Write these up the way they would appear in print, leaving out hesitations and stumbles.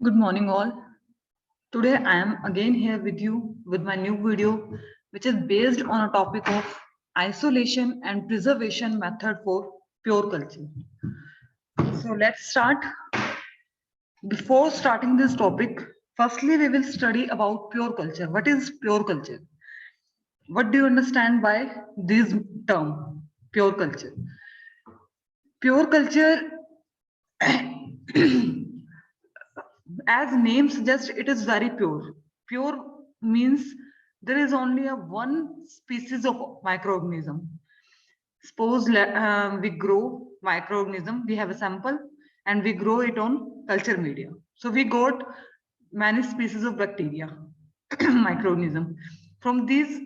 Good morning all. Today I am again here with you with my new video which is based on a topic of isolation and preservation method for pure culture. So let's start. Before starting this topic, firstly we will study about pure culture. What is pure culture? What do you understand by this term, pure culture? Pure culture as name suggests, it is very pure. Pure means there is only a one species of microorganism. Suppose we grow microorganism, we have a sample and we grow it on culture media. So we got many species of bacteria, microorganism. From these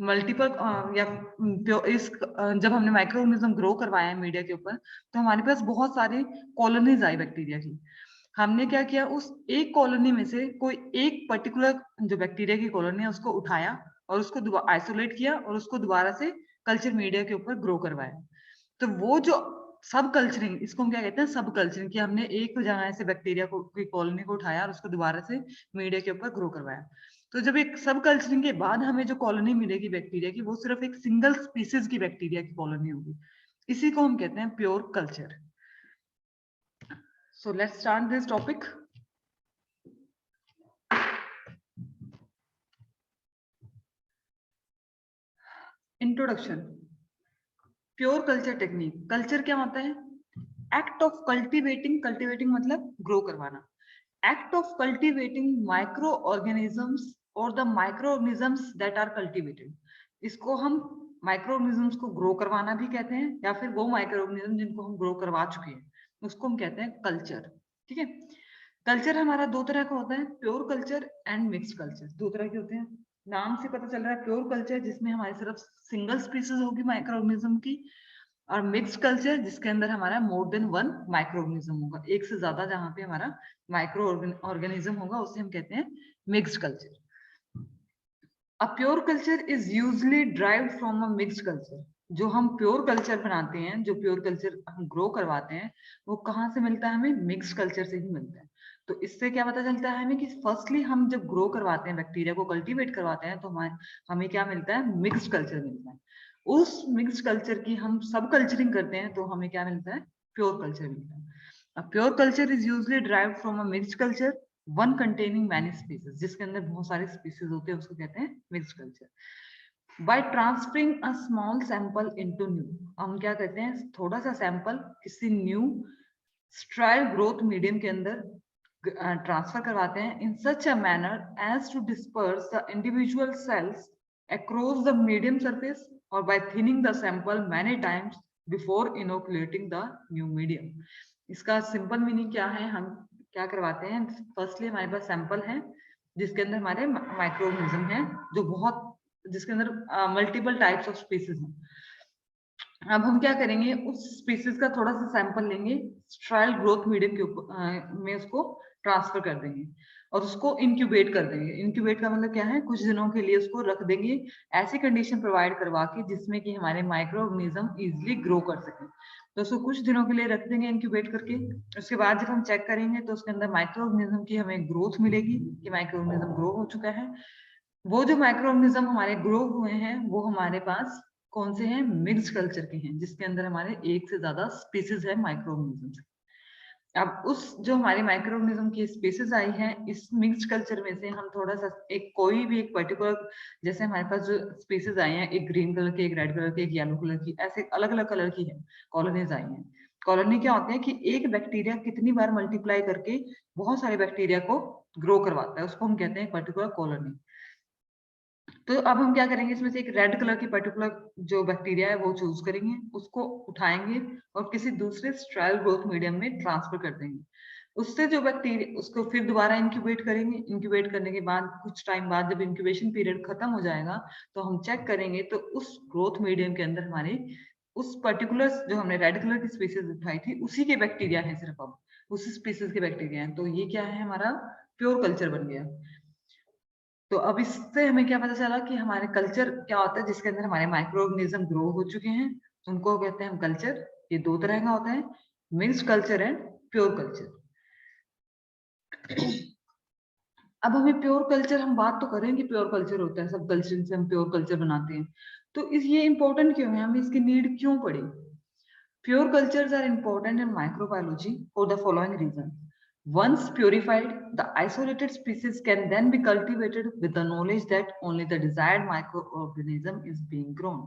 multiple या इस जब हमने microorganism grow करवाया है media के ऊपर तो हमारे पास बहुत सारी कॉलोनीज आई बैक्टीरिया की. हमने क्या किया, उस एक कॉलोनी में से कोई एक पर्टिकुलर जो बैक्टीरिया की कॉलोनी है उसको उठाया और उसको आइसोलेट किया और उसको दोबारा से कल्चर मीडिया के ऊपर ग्रो करवाया. तो वो जो सब कल्चरिंग, इसको हम क्या कहते हैं, सब कल्चरिंग, कि हमने एक जगह से बैक्टीरिया को की कॉलोनी को उठाया और उसको दोबारा से मीडिया के ऊपर ग्रो करवाया. तो जब एक सब कल्चरिंग के बाद हमें जो कॉलोनी मिलेगी बैक्टीरिया की, वो सिर्फ एक सिंगल स्पीसीज की बैक्टीरिया की कॉलोनी होगी. इसी को हम कहते हैं pure culture. So let's start this topic. Introduction. Pure culture technique. Culture क्या होता है? Act of cultivating. Cultivating मतलब grow करवाना. Act of cultivating microorganisms or the microorganisms that are cultivated. इसको हम microorganisms को grow करवाना भी कहते हैं या फिर वो microorganisms जिनको हम grow करवा चुके हैं उसको हम कहते हैं कल्चर. ठीक है. कल्चर हमारा दो तरह का होता है, pure culture and mixed culture. दो तरह के होते हैं. नाम से पता चल रहा है प्योर कल्चर जिसमें हमारी सिर्फ सिंगल स्पीसीज होगी माइक्रोऑर्गेनिज्म की, और मिक्स्ड कल्चर जिसके अंदर हमारा मोर देन वन माइक्रोऑर्गेनिज्म होगा, एक से ज्यादा जहां पे हमारा माइक्रो ऑर्गेनिज्म होगा उसे हम कहते हैं mixed culture. A pure culture is usually derived from a mixed culture. जो हम प्योर कल्चर बनाते हैं, जो प्योर कल्चर हम ग्रो करवाते हैं, वो कहाँ से मिलता है? हमें मिक्स्ड कल्चर से ही मिलता है. तो इससे क्या पता चलता है हमें कि फर्स्टली हम जब ग्रो करवाते हैं, बैक्टीरिया को कल्टीवेट करवाते हैं, तो हमें क्या मिलता है? मिक्स्ड कल्चर मिलता है. उस मिक्स्ड कल्चर की हम सब कल्चरिंग करते हैं तो हमें क्या मिलता है? प्योर कल्चर मिलता है. A pure culture is usually derived from a mixed culture one containing many species. जिसके अंदर बहुत सारे स्पीसीज होते हैं उसको कहते हैं mixed culture. By transferring a small sample into new. हम क्या करते हैं? थोड़ा सा सैंपल किसी न्यू स्ट्राइल ग्रोथ मीडियम के अंदर ट्रांसफर करवाते हैं in such a manner as to disperse the individual cells across the medium surface और by thinning the sample many times before inoculating the new medium. इसका सिंपल मीनिंग क्या है? हम क्या करवाते हैं? फर्स्टली हमारे पास सैंपल है जिसके अंदर हमारे माइक्रोऑर्गेनिज्म है, जो बहुत, जिसके अंदर मल्टीपल टाइप्स ऑफ स्पीसीज हैं. अब हम क्या करेंगे? उस स्पीसीज का थोड़ा सा सैंपल लेंगे, ट्रायल ग्रोथ मीडियम के ऊपर में उसको ट्रांसफर कर देंगे और उसको इंक्यूबेट कर देंगे. इंक्यूबेट का मतलब क्या है? कुछ दिनों के लिए उसको रख देंगे, ऐसी कंडीशन प्रोवाइड करवा के जिसमें कि हमारे माइक्रो ऑर्गेनिज्म इजिली ग्रो कर सके. तो उसको कुछ दिनों के लिए रख देंगे इंक्यूबेट करके. उसके बाद जब हम चेक करेंगे तो उसके अंदर माइक्रो ऑर्गेनिज्म की हमें ग्रोथ मिलेगी कि माइक्रो ऑर्गेनिज्म ग्रो हो चुका है. वो जो माइक्रो ऑर्गेनिज्म हमारे ग्रो हुए हैं वो हमारे पास कौन से हैं? मिक्स्ड कल्चर के हैं, जिसके अंदर हमारे एक से ज्यादा स्पीसीज है माइक्रो ऑर्गेनिज्म. अब उस जो हमारे माइक्रो ऑर्गेनिज्म की स्पीसीज आई है, इस मिक्स्ड कल्चर में से हम थोड़ा सा एक कोई भी एक पर्टिकुलर, जैसे हमारे पास जो स्पीसीज आई हैं, एक ग्रीन कलर की, एक रेड कलर की, एक येलो कलर की, ऐसे अलग अलग कलर की है कॉलोनीज आई हैं. कॉलोनी क्या होते हैं कि एक बैक्टीरिया कितनी बार मल्टीप्लाई करके बहुत सारे बैक्टीरिया को ग्रो करवाता है, उसको हम कहते हैं पर्टिकुलर कॉलोनी. तो अब हम क्या करेंगे? इसमें से एक रेड कलर की पर्टिकुलर जो बैक्टीरिया है वो चूज करेंगे, उसको उठाएंगे और किसी दूसरे स्ट्राइल ग्रोथ मीडियम में ट्रांसफर कर देंगे. उससे जो बैक्टीरिया, उसको फिर दोबारा इंक्यूबेट करेंगे. इंक्यूबेट करने के बाद कुछ टाइम बाद जब इंक्यूबेशन पीरियड खत्म हो जाएगा तो हम चेक करेंगे तो उस ग्रोथ मीडियम के अंदर हमारे उस पर्टिकुलर जो हमने रेड कलर की स्पीसीज उठाई थी उसी के बैक्टीरिया है, सिर्फ अब उसी स्पीसीज के बैक्टीरिया है. तो ये क्या है? हमारा प्योर कल्चर बन गया. तो अब इससे हमें क्या पता चला कि हमारे कल्चर क्या होता है? जिसके अंदर हमारे माइक्रो ऑर्गेनिज्म ग्रो हो चुके हैं उनको कहते हैं हम कल्चर. ये दो तरह का होता है, mixed culture and pure culture. अब हमें प्योर कल्चर, हम बात तो करें कि प्योर कल्चर होता है, सब कल्चर से हम प्योर कल्चर बनाते हैं, तो इस ये इंपॉर्टेंट क्यों है, हमें इसकी नीड क्यों पड़ी? Pure cultures are important in microbiology for the following reasons. Once purified, the isolated species can then be cultivated with the knowledge that only the desired microorganism is being grown.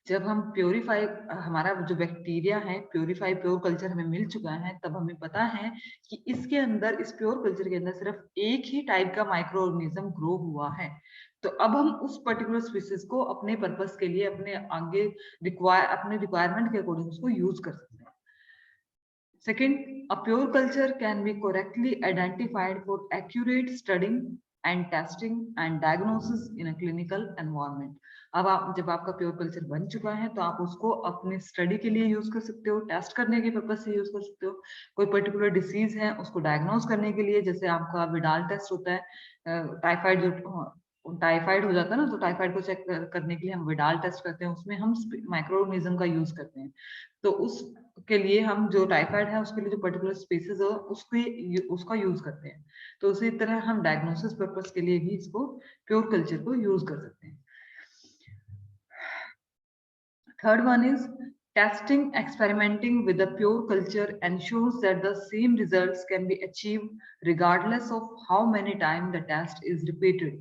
जब हम purify, हमारा जो bacteria है purify pure culture हमें मिल चुका है, तब हमें पता है कि इसके अंदर, इस प्योर कल्चर के अंदर सिर्फ एक ही टाइप का माइक्रो ऑर्गेनिज्म ग्रो हुआ है। तो अब हम उस पर्टिकुलर स्पीसीज को अपने पर्पस के लिए, अपने आगे अपने रिक्वायरमेंट के अकॉर्डिंग उसको यूज कर सकते हैं। Second, a pure culture can be correctly identified for accurate studying and testing and diagnosis in a clinical environment. अब आप, जब आपका प्योर कल्चर बन चुका है, तो आप उसको अपने स्टडी के लिए यूज कर सकते हो, टेस्ट करने के पर्पज से यूज कर सकते हो। कोई पर्टिकुलर डिसीज है उसको डायग्नोज करने के लिए, जैसे आपका विडाल टेस्ट होता है, टाइफाइड जो टाइफाइड हो जाता है ना, तो टाइफाइड को चेक करने के लिए हम विडाल टेस्ट करते हैं, उसमें हम माइक्रो ऑर्गेनिज्म का यूज करते हैं। तो उसके लिए हम, जो टाइफाइड है उसके लिए जो पर्टिकुलर स्पीसीज हो उसका यूज करते हैं। तो उसी तरह हम डायग्नोसिस पर्पस के लिए भी इसको, प्योर कल्चर को यूज कर सकते हैं। Third one is testing, experimenting with a pure culture ensures that the same results can be achieved regardless of how many times the test is repeated.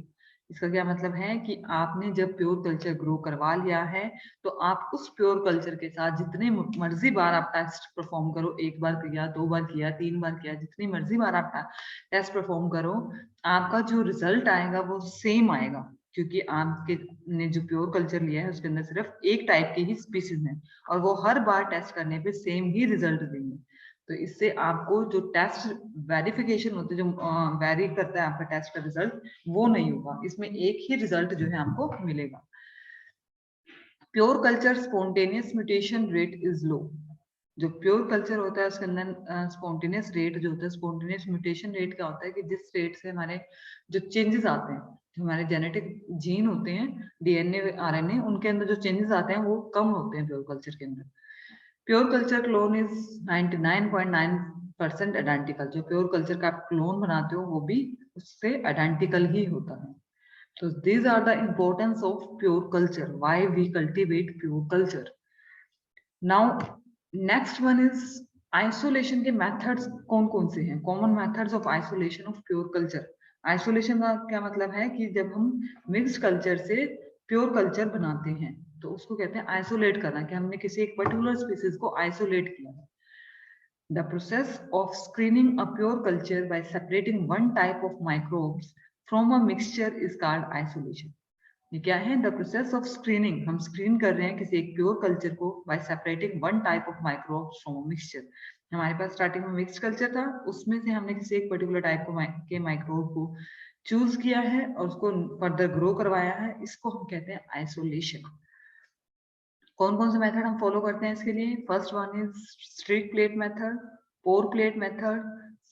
इसका क्या मतलब है कि आपने जब प्योर कल्चर ग्रो करवा लिया है, तो आप उस प्योर कल्चर के साथ जितने मर्जी बार आप टेस्ट परफॉर्म करो, एक बार किया, दो बार किया, तीन बार किया, जितनी मर्जी बार आप टेस्ट परफॉर्म करो, आपका जो रिजल्ट आएगा वो सेम आएगा, क्योंकि आपके ने जो प्योर कल्चर लिया है उसके अंदर सिर्फ एक टाइप की ही स्पीसीज है, और वो हर बार टेस्ट करने पे सेम ही रिजल्ट देंगे। तो इससे आपको जो टेस्ट वेरिफिकेशन होते है, जो वेरी करता है आपका टेस्ट का रिजल्ट, वो नहीं होगा, इसमें एक ही रिजल्ट जो है आपको मिलेगा। Pure culture spontaneous mutation rate is low. जो प्योर कल्चर होता है उसके अंदर स्पॉन्टेनियस रेट जो होता है, स्पॉन्टेनियस म्यूटेशन रेट क्या होता है कि जिस रेट से हमारे जो चेंजेस आते हैं, जो हमारे जेनेटिक जीन होते हैं, डीएनए आरएनए, उनके अंदर जो चेंजेस आते हैं वो कम होते हैं प्योर कल्चर के अंदर। Pure culture clone is 99.9% identical. जो प्योर कल्चर का आप क्लोन बनाते हो वो भी उससे आइडेंटिकल ही होता है। तो these are the importance of pure culture, why we cultivate pure culture. Now next one is isolation के methods कौन कौन से हैं, common methods of isolation of pure culture। isolation का क्या मतलब है कि जब हम mixed culture से pure culture बनाते हैं, तो उसको कहते हैं isolate करना, कि हमने किसी एक particular species को isolate किया। The process of screening a pure culture by separating one type of microbes from a mixture is called isolation. ये क्या है? The process of screening, हम स्क्रीन कर रहे हैं किसी एक प्योर कल्चर को by separating one type of microbes from a mixture। हमारे पास स्टार्टिंग में मिक्स्ड कल्चर था, उसमें से हमने किसी एक पर्टिकुलर टाइप के माइक्रोब को चूज किया है और उसको फर्दर ग्रो करवाया है, इसको हम कहते हैं आइसोलेशन। कौन कौन से मेथड हम फॉलो करते हैं इसके लिए? First one is streak plate method, pour plate method,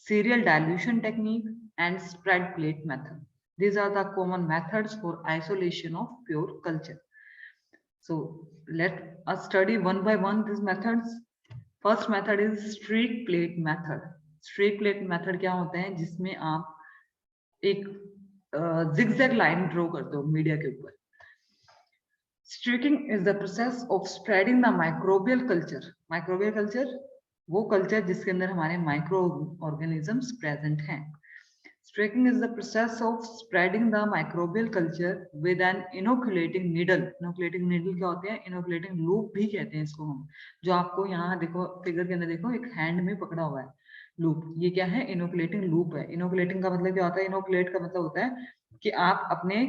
serial dilution technique and spread plate method. These are the common methods for isolation of pure culture. So let us study one by one these methods. First method is streak plate method. Streak plate method क्या होता है? जिसमें आप एक zigzag line draw करते हो media के ऊपर। Streaking is the process of spreading the microbial culture. Microbial culture वो कल्चर जिसके अंदर हमारे माइक्रो ऑर्गेनिजम्स प्रेजेंट हैं। Streaking is the process of spreading the microbial culture with an inoculating needle. Inoculating needle क्या होते हैं? Inoculating loop भी कहते हैं इसको हम। जो आपको यहाँ देखो, फिगर के अंदर देखो, एक हैंड में पकड़ा हुआ है लूप, ये क्या है? इनोकुलेटिंग लूप है। इनोकुलेटिंग का मतलब क्या होता है? इनोकुलेट का मतलब होता है कि आप अपने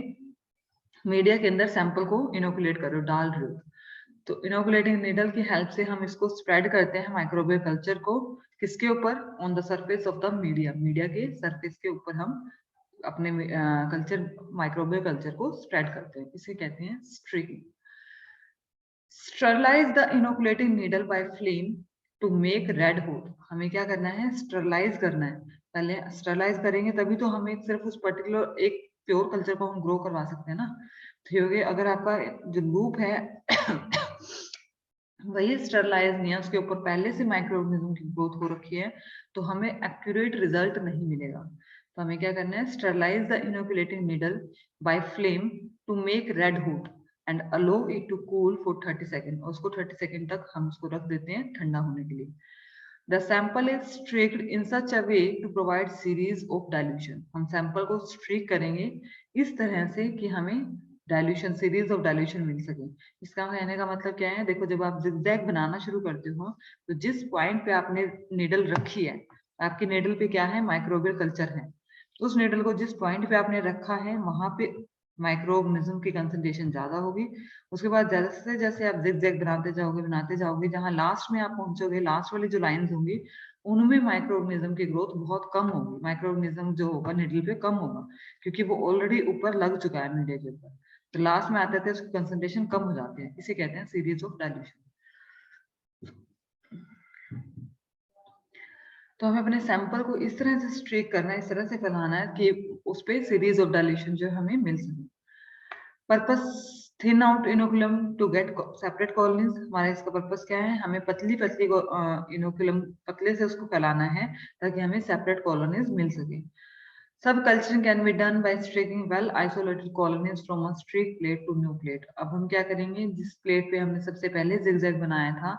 मीडिया के अंदर सैंपल को इनोकुलेट कर रहे हो, डाल रहे हो। तो इनोकुलेटिंग नीडल की हेल्प से हम इसको स्प्रेड करते हैं माइक्रोबियल कल्चर को, किसके ऊपर? On the surface of the media, media के सरफेस के ऊपर हम अपने कल्चर, माइक्रोबियल कल्चर को स्प्रेड करते हैं, इसे कहते हैं streaking. Sterilise the inoculating needle by flame to make red hot. हमें क्या करना है? स्टरलाइज करना है। पहले स्टरलाइज करेंगे तभी तो हमें सिर्फ उस पर्टिकुलर एक प्योर कल्चर को हम ग्रो करवा सकते हैं ना। तो अगर आपका जो लूप है वही स्टरलाइज नहीं है, उसके ऊपर पहले से माइक्रो ऑर्गेनिज्म की ग्रोथ हो रखी है, तो हमें एक्यूरेट रिजल्ट नहीं मिलेगा। तो हमें क्या करना है, sterilise the inoculating needle by flame to make red hot and allow it to cool for 30 second. उसको 30 सेकेंड तक हम उसको रख देते हैं ठंडा होने के लिए। The sample is streaked in such a way to provide series of dilution. हम सैंपल को स्ट्रीक करेंगे इस तरह से कि हमें डायल्यूशन, सीरीज ऑफ डायल्यूशन मिल सके। इसका कहने का मतलब क्या है, देखो जब आप जिगजैग बनाना शुरू करते हो तो जिस पॉइंट पे आपने नीडल रखी है, आपकी नीडल पे क्या है, माइक्रोबियल कल्चर है, उस नीडल को जिस पॉइंट पे आपने रखा है वहां पे माइक्रोऑर्गेनिज्म की कंसंट्रेशन ज्यादा होगी। उसके बाद जैसे जैसे आप जिगजैग बनाते जाओगे, जहां लास्ट में आप पहुंचोगे, लास्ट वाली जो लाइंस होंगी उनमें माइक्रोऑर्गेनिज्म की ग्रोथ बहुत कम होगी, माइक्रोऑर्गेनिज्म जो होगा निडल पे कम होगा, क्योंकि वो ऑलरेडी ऊपर लग चुका है निडल के ऊपर। तो लास्ट में आते थे उसकी कंसंट्रेशन कम हो जाती है, इसे कहते हैं सीरीज ऑफ डायल्यूशन। तो हमें अपने सैंपल को इस तरह से स्ट्रीक करना है, इस तरह से फैलाना है कि उस पे सीरीज ऑफ डायल्यूशन जो हमें मिल सके। Purpose thin out inoculum to get separate colonies. हमारा इसका पर्पस क्या है, हमें पतली पतली इनोकुलम पतले से उसको फैलाना है ताकि हमें सेपरेट कॉलोनीज मिल सके। Subculturing can be done by streaking well isolated colonies from a streak plate to new plate. अब हम क्या करेंगे, जिस प्लेट पे हमने सबसे पहले जिगजैग बनाया था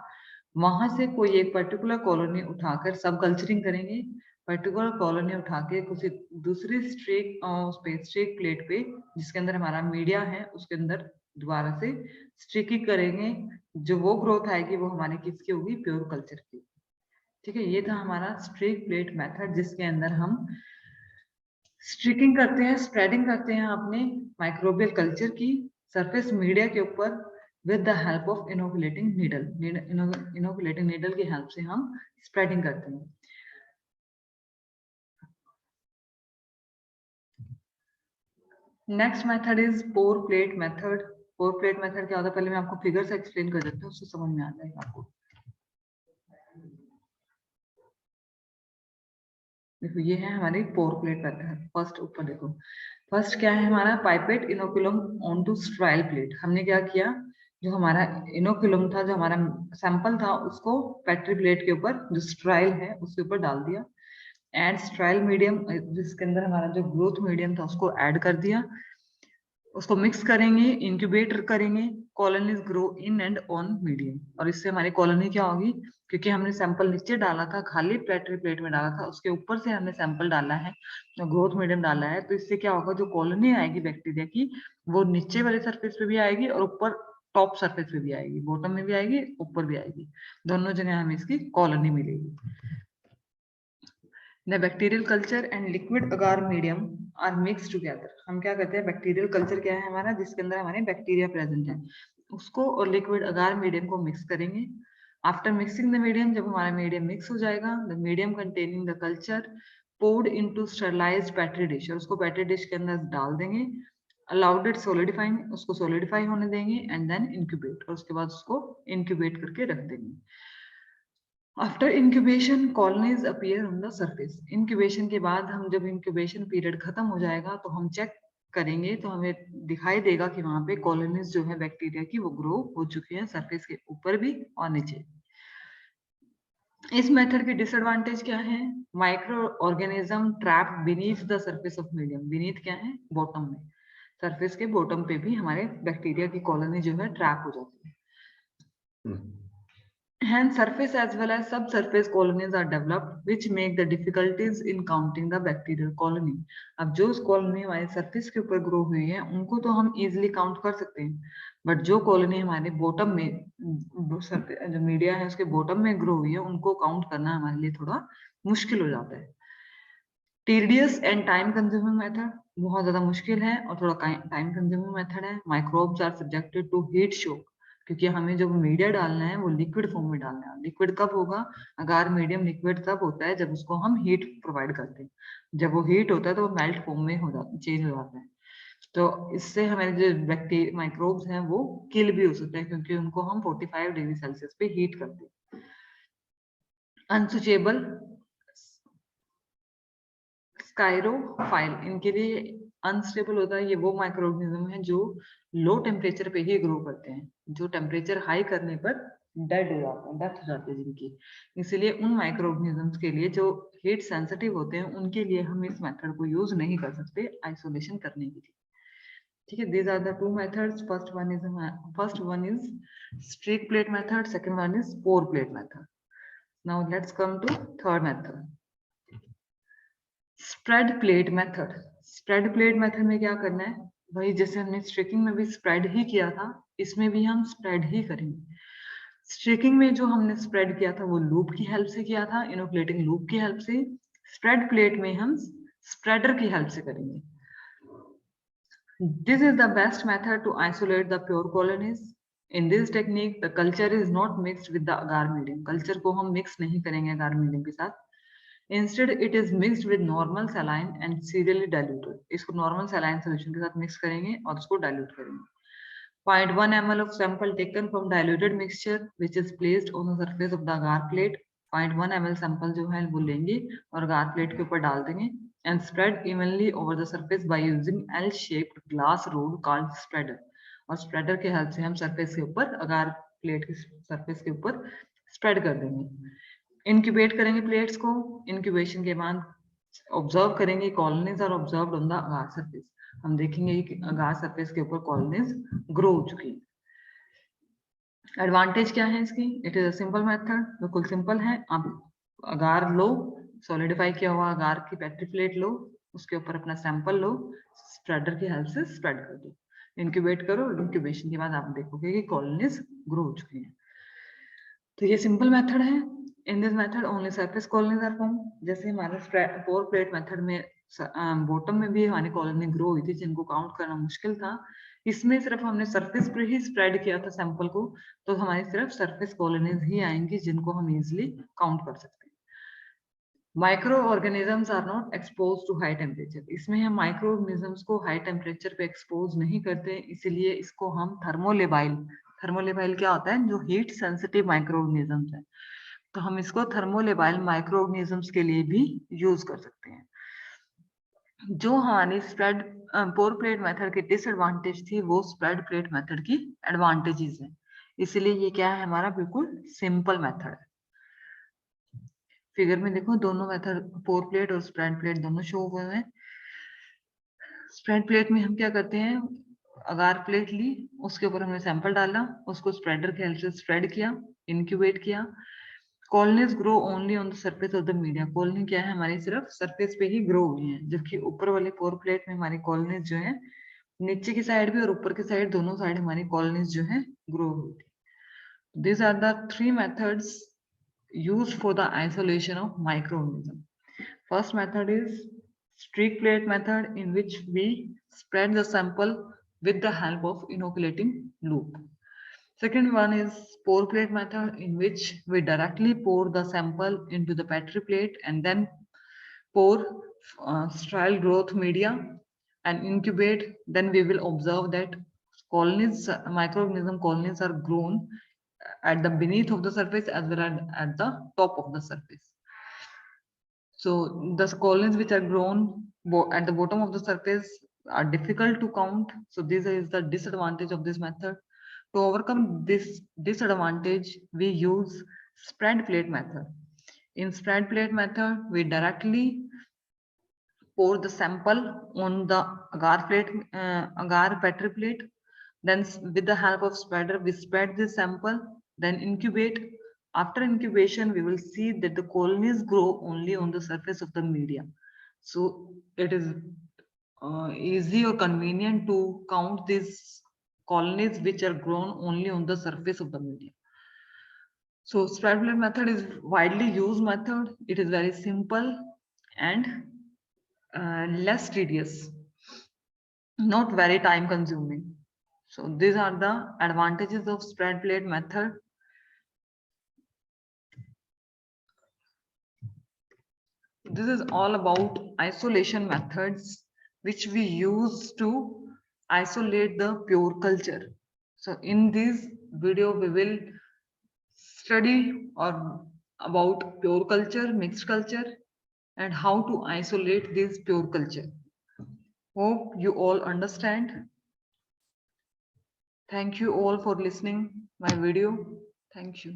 वहां से कोई एक पर्टिकुलर कॉलोनी उठाकर सब कल्चरिंग करेंगे, पर्टिकुलर कॉलोनी उठा के किसी दूसरी स्ट्रीक उस पे स्ट्रीक प्लेट पे जिसके अंदर हमारा मीडिया है उसके अंदर दोबारा से स्ट्रीकिंग करेंगे। जो वो ग्रोथ आएगी वो हमारी किसकी होगी, प्योर कल्चर की। ठीक है, ये था हमारा स्ट्रीक प्लेट मेथड जिसके अंदर हम स्ट्रिकिंग करते हैं, स्प्रेडिंग करते हैं अपने माइक्रोबियल कल्चर की सरफेस मीडिया के ऊपर with the help of inoculating needle. Inoculating needle की हेल्प से हम स्प्रेडिंग करते हैं। Next method is pour plate method. Pour plate method क्या होता है, पहले मैं आपको फिगर से एक्सप्लेन कर देती हूँ, उससे समझ में आ जाएगा आपको। देखो ये है हमारी पोर प्लेट मेथड। फर्स्ट ऊपर देखो, फर्स्ट क्या है हमारा, pipette inoculum on to sterile plate. हमने क्या किया, जो हमारा इनोकुलम था, जो हमारा सैंपल था, उसको पेट्री प्लेट के ऊपर जो स्ट्राइल है उसके ऊपर डाल दिया। एड स्ट्राइल मीडियम, जिसके अंदर हमारा जो ग्रोथ मीडियम था उसको ऐड कर दिया, उसको मिक्स करेंगे, इंक्यूबेटर करेंगे, colonies grow in and on medium. और इससे हमारी कॉलोनी क्या होगी, क्योंकि हमने सैंपल नीचे डाला था, खाली पेट्री प्लेट में डाला था, उसके ऊपर से हमने सैंपल डाला है, ग्रोथ मीडियम डाला है, तो इससे क्या होगा, जो कॉलोनी आएगी बैक्टीरिया की वो नीचे वाले सरफेस पे भी आएगी और ऊपर टॉप सरफेस पे भी आएगी, बॉटम में भी आएगी, ऊपर भी आएगी, दोनों जगह हमें इसकी कॉलोनी मिलेगी। The bacterial culture and liquid agar medium are mixed together. हम क्या करते हैं, बैक्टीरियल कल्चर क्या है हमारा, जिसके अंदर हमारे बैक्टीरिया प्रेजेंट है, उसको और लिक्विड अगार मीडियम को मिक्स करेंगे। आफ्टर मिक्सिंग द मीडियम, जब हमारा मीडियम मिक्स हो जाएगा, the medium containing the culture poured into sterilized petri dish, और उसको पेट्री डिश के अंदर डाल देंगे। अलाउड इट सॉलिडिफाइंग, उसको सॉलिडिफाई होने देंगे, एंड देन इंक्यूबेट, और उसके बाद उसको इंक्यूबेट करके रख देंगे। After incubation colonies appear on the surface. Incubation के बाद हम जब इंक्यूबेशन पीरियड खत्म हो जाएगा तो हम चेक करेंगे तो हमें दिखाई देगा कि वहां पे कॉलोनीज जो है बैक्टीरिया की वो ग्रो हो चुकी है, सरफेस के ऊपर भी और नीचे। इस मेथड की डिसएडवांटेज क्या है, micro organism trap beneath the surface of medium. Beneath क्या है, बॉटम में, सरफेस के बॉटम पे भी हमारे बैक्टीरिया की कॉलोनी जो है ट्रैप हो जाती है। Hence, surface as well as subsurface colonies are developed, which make the difficulties in counting the bacterial colony. अब जो कॉलोनी हमारे सरफेस के ऊपर ग्रो हुई है उनको तो हम इजीली काउंट कर सकते हैं, बट जो कॉलोनी हमारे बॉटम में, जो मीडिया है उसके बॉटम में ग्रो हुई है, उनको काउंट करना हमारे लिए थोड़ा मुश्किल हो जाता है। Tedious and time consuming method, बहुत ज्यादा मुश्किल है और थोड़ा टाइम कंज्यूमिंग मेथड है। Microbes are subjected to heat shock, क्योंकि हमें जो मीडिया डालना है वो लिक्विड फॉर्म में डालना है। लिक्विड कब होगा, अगर मीडियम लिक्विड तब होता है जब उसको हम हीट प्रोवाइड करते हैं, जब वो हीट होता है तो वो मेल्ट फॉर्म में हो जाता, चेंज हो जाता है। तो इससे हमारे जो बैक्टीरिया माइक्रोब्स हैं वो किल भी हो सकते हैं, क्योंकि उनको हम 45 डिग्री सेल्सियस पे हीट करते हैं। अनस्विचेबल स्काइरोफाइल, इनके लिए अनस्टेबल होता है, ये वो माइक्रोऑर्गेनिज्म है जो लो टेम्परेचर पे ही ग्रो करते हैं, जो टेम्परेचर हाई करने पर डेड हो जाते हैं, डेथ हो जाती है जिनकी। इसीलिए उन माइक्रो ऑर्गेनिजम्स के लिए जो हीट सेंसिटिव होते हैं उनके लिए हम इस मेथड को यूज नहीं कर सकते आइसोलेशन करने के लिए। ठीक है, these are the two methods. First one is streak plate method, second one is pour plate method. Now let's come to third method, spread plate method. Spread plate method में क्या करना है, वही जैसे हमने स्ट्रेकिंग में भी स्प्रेड ही किया था, इसमें भी हम स्प्रेड ही करेंगे। स्ट्रेकिंग में जो हमने स्प्रेड किया था वो लूप की हेल्प से किया था, इनोकुलेटिंग लूप की हेल्प से। स्प्रेड प्लेट में हम स्प्रेडर की हेल्प से करेंगे। This is the best method to isolate the pure colonies. In this technique, the culture is not mixed with the agar medium. Culture को हम mix नहीं करेंगे agar medium के साथ. Instead, it is mixed with normal saline and serially diluted. इसको normal saline solution के साथ mix करेंगे और उसको dilute करेंगे. 0.1 ml of sample taken from diluted mixture, which is placed on the surface of the agar plate. 0.1 ml sample जो है वो लेंगे और agar plate के ऊपर डाल देंगे and spread evenly over the surface by using L-shaped glass rod called spreader. और spreader के हेल्प से हम surface के ऊपर अगार प्लेट के surface के ऊपर spread कर देंगे। Incubate करेंगे प्लेट्स को। Incubation के बाद ऑब्जर्व करेंगे colonies are observed on the agar surface. हम देखेंगे कि अगार सरफेस के ऊपर कॉलोनीज ग्रो हो चुकी है। एडवांटेज क्या है इसकी? It is a simple method, बिल्कुल सिंपल है। आप अगार लो, सॉलिडिफाई किया हुआ अगार की पेट्री प्लेट लो, उसके ऊपर अपना सैंपल लो, स्प्रेडर की हेल्प से स्प्रेड कर दो, इंक्यूबेट करो। इंक्यूबेशन के बाद आप देखोगे कि कॉलोनीज ग्रो हो चुकी हैं। तो ये सिंपल मेथड है। In this method only surface colonies are form. जैसे हमारे पोर प्लेट मेथड में बॉटम में भी हमारी कॉलोनी ग्रो हुई थी जिनको काउंट करना मुश्किल था, इसमें सिर्फ हमने सरफेस पर ही स्प्रेड किया था सैंपल को, तो हमारी सिर्फ सरफेस कॉलोनीज ही आएंगी जिनको हम इजिली काउंट कर सकते हैं। Micro organisms are not expose to high temperature. इसमें हम माइक्रो ऑर्गेनिजम्स को हाई टेम्परेचर पे एक्सपोज नहीं करते, इसीलिए इसको हम थर्मोलेबाइल क्या होता है, जो हीट सेंसिटिव माइक्रो ऑर्गेनिजम्स है, तो हम इसको थर्मोलेबाइल माइक्रो ऑर्गेनिजम्स के लिए भी यूज कर सकते हैं। जो हमारी स्प्रेड पोर प्लेट मेथड की डिसएडवांटेज थी वो स्प्रेड प्लेट मेथड की एडवांटेजेस है, इसीलिए ये क्या है, हमारा बिल्कुल सिंपल मेथड है। फिगर में देखो दोनों मेथड पोर प्लेट और स्प्रेड प्लेट दोनों शो हुए हैं। स्प्रेड प्लेट में हम क्या करते हैं, अगार प्लेट ली, उसके ऊपर हमने सैंपल डाला, उसको स्प्रेडर के हेल्प से स्प्रेड किया, इंक्यूबेट किया। Colonies grow only on the surface of the media. Colony क्या है, हमारी सिर्फ सरफेस पे ही ग्रो हुई है, जबकि ऊपर वाले पोर प्लेट में हमारी कॉलोनीज जो है नीचे की साइड भी और ऊपर की साइड दोनों साइड हमारी कॉलोनीज जो है ग्रो हुई थी। This are the 3 methods used for the isolation of microorganism. First method is streak plate method, in which we spread the sample with the help of inoculating loop. Second one is pour plate method, in which we directly pour the sample into the petri plate and then pour sterile growth media and incubate. Then we will observe that colonies, microorganism colonies are grown at the beneath of the surface as well as at the top of the surface. So the colonies which are grown at the bottom of the surface are difficult to count. So this is the disadvantage of this method. To overcome this disadvantage, we use spread plate method. In spread plate method, we directly pour the sample on the agar petri plate. Then with the help of spreader, we spread the sample, then incubate. After incubation, we will see that the colonies grow only on the surface of the media. So it is easy or convenient to count these colonies which are grown only on the surface of the media. So spread plate method is widely used method. It is very simple and less tedious, not very time consuming. So these are the advantages of spread plate method. This is all about isolation methods which we use to isolate the pure culture. So in this video we will study or about pure culture, mixed culture, and how to isolate this pure culture. Hope you all understand. Thank you all for listening my video. Thank you.